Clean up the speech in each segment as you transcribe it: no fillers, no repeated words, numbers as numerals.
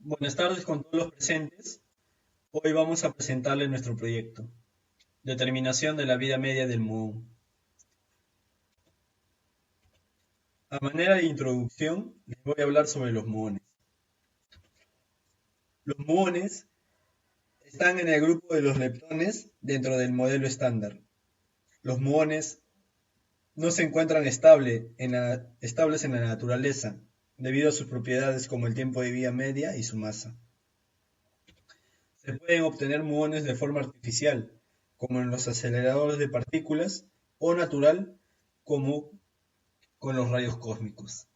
Buenas tardes con todos los presentes. Hoy vamos a presentarles nuestro proyecto, Determinación de la vida media del muón. A manera de introducción, les voy a hablar sobre los muones. Los muones están en el grupo de los leptones dentro del modelo estándar. Los muones no se encuentran estables en la naturaleza, debido a sus propiedades como el tiempo de vida media y su masa. Se pueden obtener muones de forma artificial, como en los aceleradores de partículas, o natural, como con los rayos cósmicos.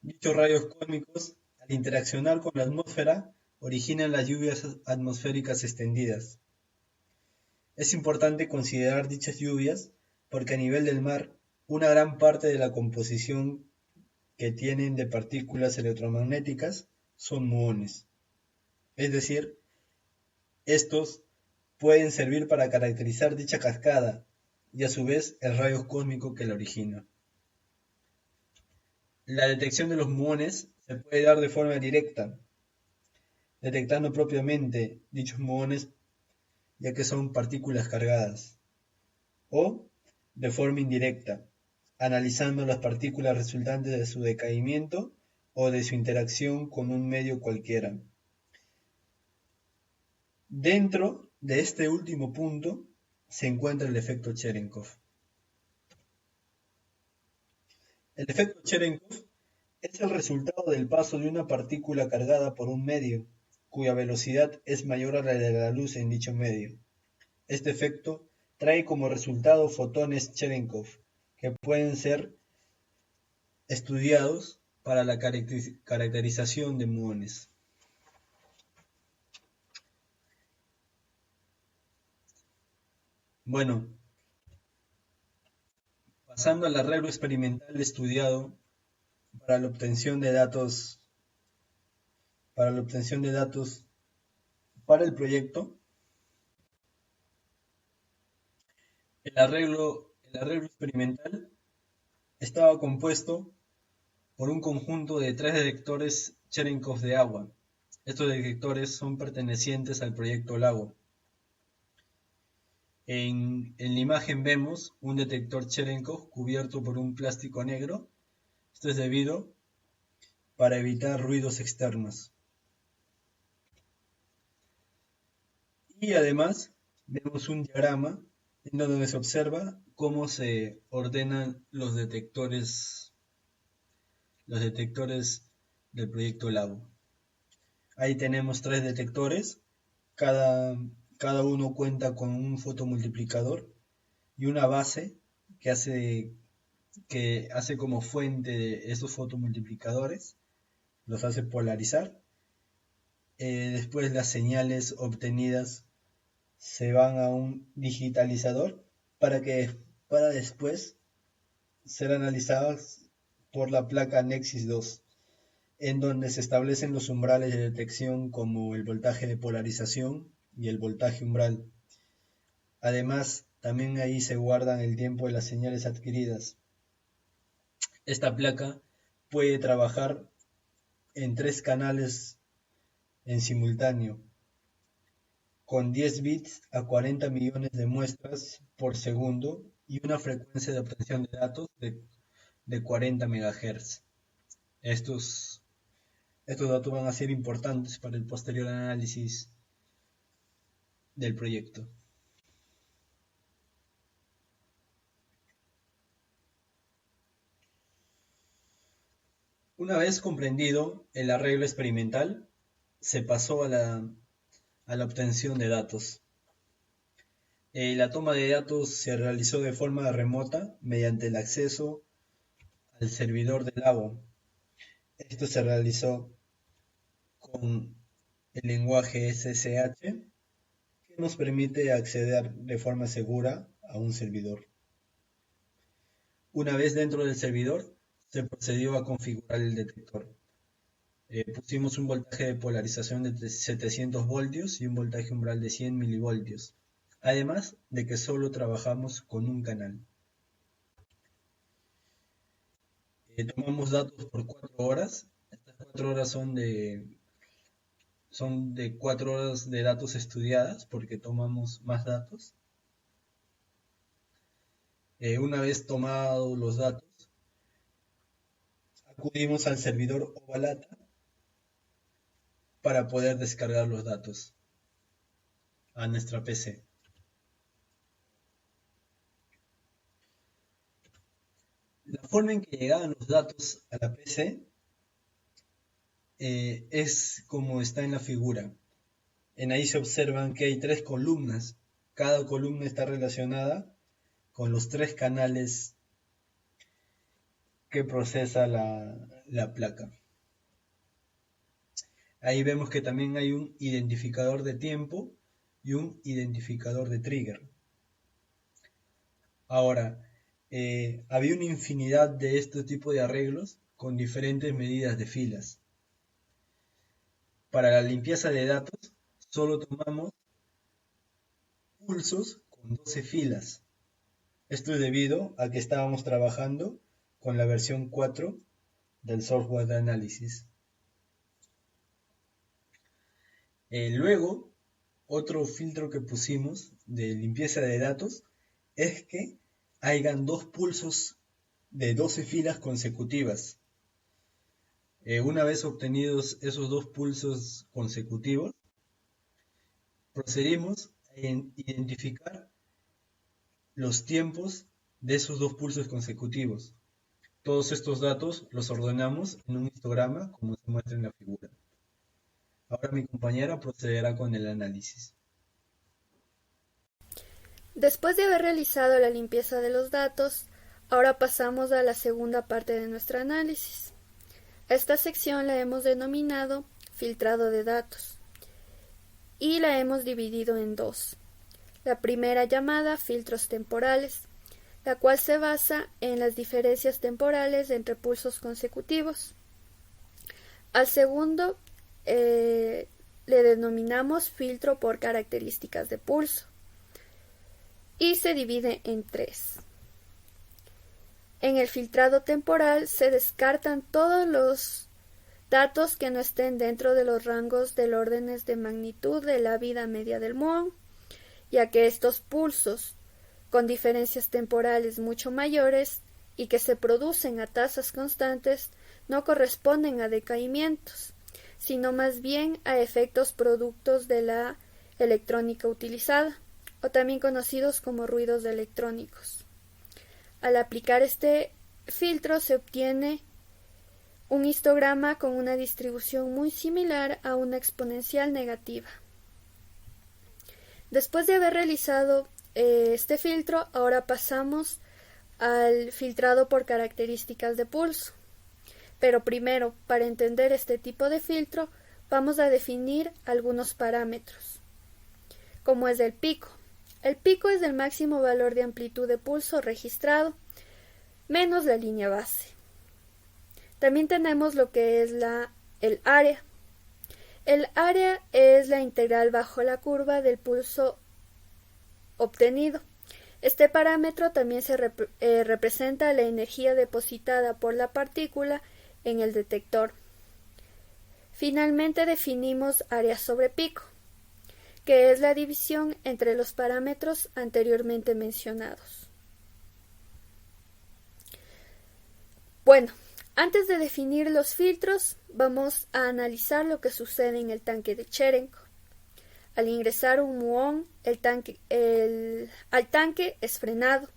Dichos rayos cósmicos, al interaccionar con la atmósfera, originan las lluvias atmosféricas extendidas. Es importante considerar dichas lluvias porque a nivel del mar, una gran parte de la composición que tienen de partículas electromagnéticas son muones. Es decir, estos pueden servir para caracterizar dicha cascada y a su vez el rayo cósmico que la origina. La detección de los muones se puede dar de forma directa, detectando propiamente dichos muones ya que son partículas cargadas, o de forma indirecta, analizando las partículas resultantes de su decaimiento o de su interacción con un medio cualquiera. Dentro de este último punto se encuentra el efecto Cherenkov. El efecto Cherenkov es el resultado del paso de una partícula cargada por un medio, cuya velocidad es mayor a la de la luz en dicho medio. Este efecto trae como resultado fotones Cherenkov, que pueden ser estudiados para la caracterización de muones. Bueno, pasando al arreglo experimental estudiado para la obtención de datos, para la obtención de datos para el proyecto, el arreglo experimental estaba compuesto por un conjunto de 3 detectores Cherenkov de agua. Estos detectores son pertenecientes al proyecto Lago. En la imagen vemos un detector Cherenkov cubierto por un plástico negro. Esto es debido para evitar ruidos externos. Y además vemos un diagrama en donde se observa cómo se ordenan los detectores del proyecto Lago. Ahí tenemos 3 detectores, cada, cada uno cuenta con un fotomultiplicador y una base que hace como fuente de esos fotomultiplicadores, los hace polarizar. Después las señales obtenidas se van a un digitalizador para después ser analizadas por la placa Nexus 2, en donde se establecen los umbrales de detección como el voltaje de polarización y el voltaje umbral. Además, también ahí se guardan el tiempo de las señales adquiridas. Esta placa puede trabajar en 3 canales en simultáneo, con 10 bits a 40 millones de muestras por segundo y una frecuencia de obtención de datos de 40 MHz. Estos, estos datos van a ser importantes para el posterior análisis del proyecto. Una vez comprendido el arreglo experimental, se pasó a la obtención de datos. La toma de datos se realizó de forma remota mediante el acceso al servidor del lago. Esto se realizó con el lenguaje SSH, que nos permite acceder de forma segura a un servidor. Una vez dentro del servidor, se procedió a configurar el detector. Pusimos un voltaje de polarización de 700 voltios y un voltaje umbral de 100 milivoltios. Además de que solo trabajamos con un canal. Tomamos datos por 4 horas. Estas 4 horas son de 4 horas de datos estudiadas porque tomamos más datos. Una vez tomados los datos, acudimos al servidor Ovalata para poder descargar los datos a nuestra PC. La forma en que llegaban los datos a la PC es como está en la figura. En ahí se observan que hay 3 columnas. Cada columna está relacionada con los 3 canales que procesa la placa. Ahí vemos que también hay un identificador de tiempo y un identificador de trigger. Ahora, había una infinidad de este tipo de arreglos con diferentes medidas de filas. Para la limpieza de datos, solo tomamos pulsos con 12 filas. Esto es debido a que estábamos trabajando con la versión 4 del software de análisis. Luego, otro filtro que pusimos de limpieza de datos es que hayan 2 pulsos de 12 filas consecutivas. Una vez obtenidos esos 2 pulsos consecutivos, procedimos a identificar los tiempos de esos 2 pulsos consecutivos. Todos estos datos los ordenamos en un histograma como se muestra en la figura. Ahora mi compañera procederá con el análisis. Después de haber realizado la limpieza de los datos, ahora pasamos a la segunda parte de nuestro análisis. A esta sección la hemos denominado filtrado de datos y la hemos dividido en dos. La primera llamada filtros temporales, la cual se basa en las diferencias temporales entre pulsos consecutivos. Al segundo le denominamos filtro por características de pulso y se divide en 3. En el filtrado temporal se descartan todos los datos que no estén dentro de los rangos del órdenes de magnitud de la vida media del muón, ya que estos pulsos, con diferencias temporales mucho mayores y que se producen a tasas constantes, no corresponden a decaimientos, sino más bien a efectos productos de la electrónica utilizada, o también conocidos como ruidos electrónicos. Al aplicar este filtro se obtiene un histograma con una distribución muy similar a una exponencial negativa. Después de haber realizado este filtro, ahora pasamos al filtrado por características de pulso. Pero primero, para entender este tipo de filtro, vamos a definir algunos parámetros, como es el pico. El pico es el máximo valor de amplitud de pulso registrado, menos la línea base. También tenemos lo que es el área. El área es la integral bajo la curva del pulso obtenido. Este parámetro también se representa la energía depositada por la partícula en el detector. Finalmente definimos área sobre pico, que es la división entre los parámetros anteriormente mencionados. Bueno, antes de definir los filtros, vamos a analizar lo que sucede en el tanque de Cherenkov. Al ingresar un muón, al tanque es frenado.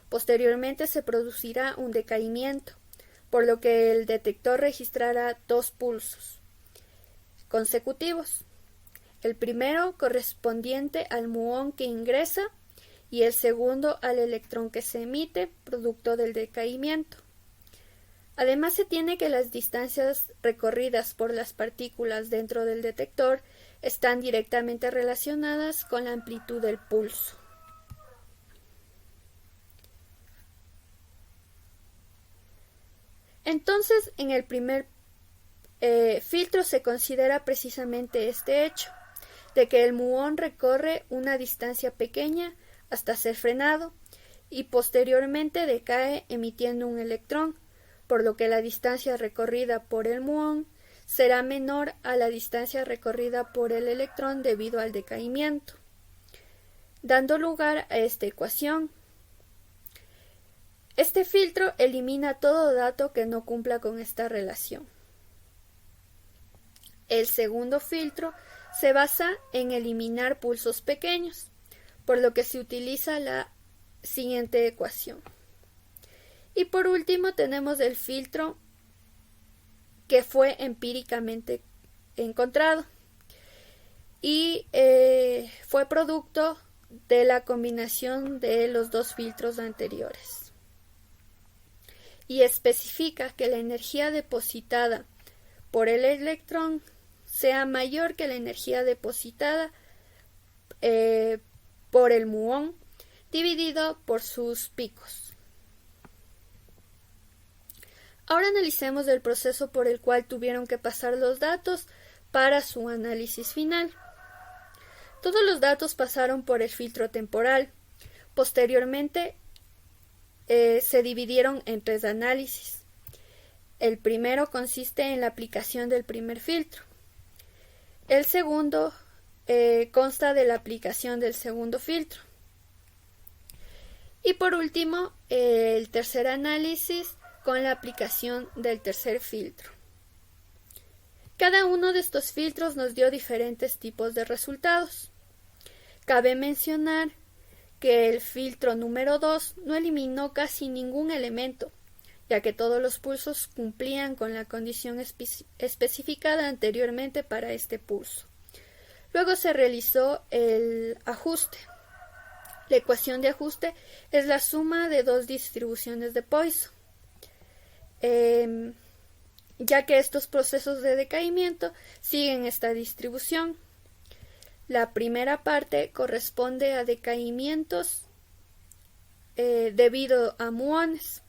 Posteriormente se producirá un decaimiento, por lo que el detector registrará 2 pulsos consecutivos. El primero correspondiente al muón que ingresa y el segundo al electrón que se emite, producto del decaimiento. Además, se tiene que las distancias recorridas por las partículas dentro del detector están directamente relacionadas con la amplitud del pulso. Entonces, en el primer filtro se considera precisamente este hecho, de que el muón recorre una distancia pequeña hasta ser frenado y posteriormente decae emitiendo un electrón, por lo que la distancia recorrida por el muón será menor a la distancia recorrida por el electrón debido al decaimiento, dando lugar a esta ecuación. Este filtro elimina todo dato que no cumpla con esta relación. El segundo filtro se basa en eliminar pulsos pequeños, por lo que se utiliza la siguiente ecuación. Y por último tenemos el filtro que fue empíricamente encontrado y fue producto de la combinación de los dos filtros anteriores. Y especifica que la energía depositada por el electrón sea mayor que la energía depositada por el muón dividido por sus picos. Ahora analicemos el proceso por el cual tuvieron que pasar los datos para su análisis final. Todos los datos pasaron por el filtro temporal. Posteriormente se dividieron en 3 análisis. El primero consiste en la aplicación del primer filtro. El segundo consta de la aplicación del segundo filtro. Y por último, el tercer análisis con la aplicación del tercer filtro. Cada uno de estos filtros nos dio diferentes tipos de resultados. Cabe mencionar que el filtro número 2 no eliminó casi ningún elemento, ya que todos los pulsos cumplían con la condición especificada anteriormente para este pulso. Luego se realizó el ajuste. La ecuación de ajuste es la suma de 2 distribuciones de Poisson, ya que estos procesos de decaimiento siguen esta distribución. La primera parte corresponde a decaimientos debido a muones,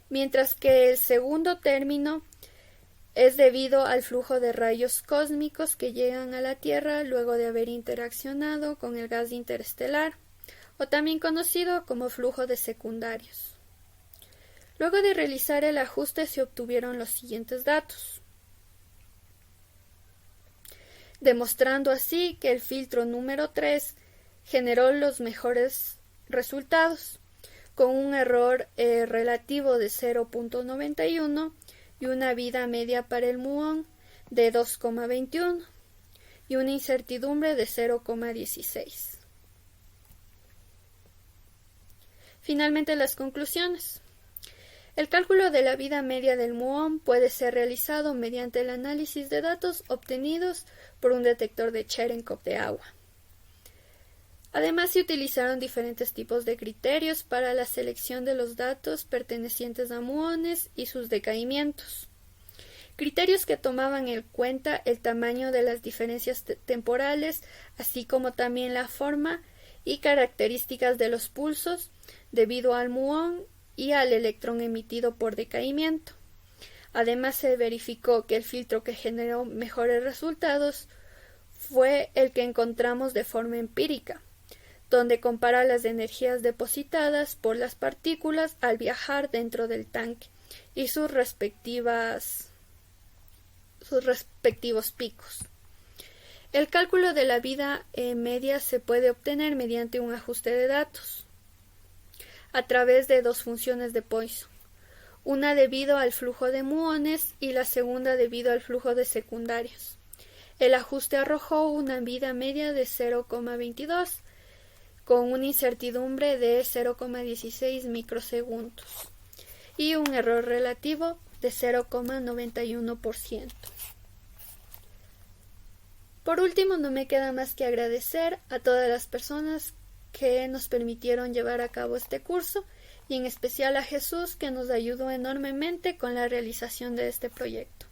mientras que el segundo término es debido al flujo de rayos cósmicos que llegan a la Tierra luego de haber interaccionado con el gas interestelar, o también conocido como flujo de secundarios. Luego de realizar el ajuste se obtuvieron los siguientes datos, demostrando así que el filtro número 3 generó los mejores resultados, con un error relativo de 0.91 y una vida media para el muón de 2,21 y una incertidumbre de 0,16. Finalmente, las conclusiones. El cálculo de la vida media del muón puede ser realizado mediante el análisis de datos obtenidos por un detector de Cherenkov de agua. Además, se utilizaron diferentes tipos de criterios para la selección de los datos pertenecientes a muones y sus decaimientos. Criterios que tomaban en cuenta el tamaño de las diferencias temporales, así como también la forma y características de los pulsos debido al muón y al electrón emitido por decaimiento. Además, se verificó que el filtro que generó mejores resultados fue el que encontramos de forma empírica, donde compara las energías depositadas por las partículas al viajar dentro del tanque y sus respectivos picos. El cálculo de la vida media se puede obtener mediante un ajuste de datos a través de 2 funciones de Poisson, una debido al flujo de muones y la segunda debido al flujo de secundarios. El ajuste arrojó una vida media de 0,22 con una incertidumbre de 0,16 microsegundos y un error relativo de 0,91%. Por último, no me queda más que agradecer a todas las personas que nos permitieron llevar a cabo este curso y en especial a Jesús, que nos ayudó enormemente con la realización de este proyecto.